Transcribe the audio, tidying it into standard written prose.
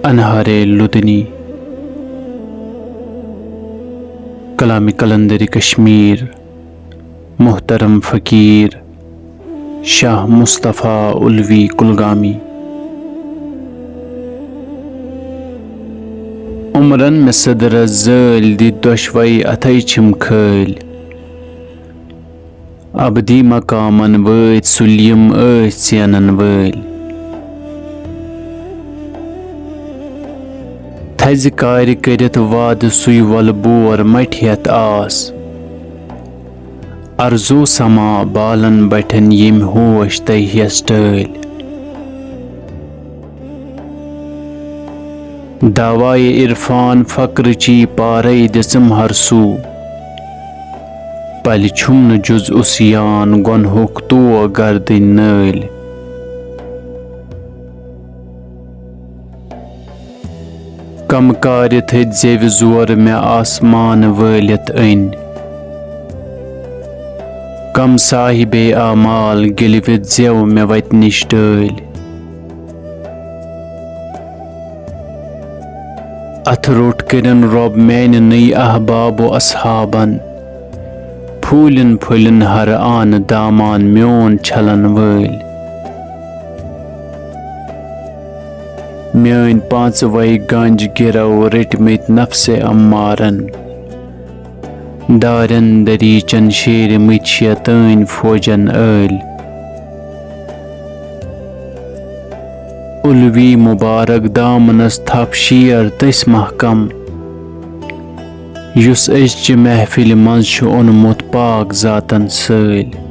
अनहारे लुदनी कलामी कलंदर कश्मीर मोहतरम फ़कीर शाह मुस्तफ़ा उलवी कुलगामी। उमरन में सदर ज़ैल दी दोशवाई अथई छिम खैल अबदी मकामन वैत सुलियम सेनन वैल थज कार करित वाद सुई वल बोर मठियत आस अर्जो समा बालन बठन यम होश तहियस टल दावाए इरफान फक्र ची पारई दिसम हरसू पल छुम जुज उसियान गन हुक तो गर्द नल कम कार थद जेव जोर में आसमान वलित अन कम साहिबे आमाल गिलवित जेव में वत निश टल अथ रोट करन रब मैन नई अहबाब व असहाबन फूलन फुलन हर आन दामान म्योन छलन वल म्यान पांच वई गंज गिरव रटमित नफ्से अम्मारन दारन दरीचन शेर मित शैतान फौजन अल उलवी मुबारक दामनस थप शीर तस महकम युस अजचि महफिल मज ओनमुत पाक जातन सल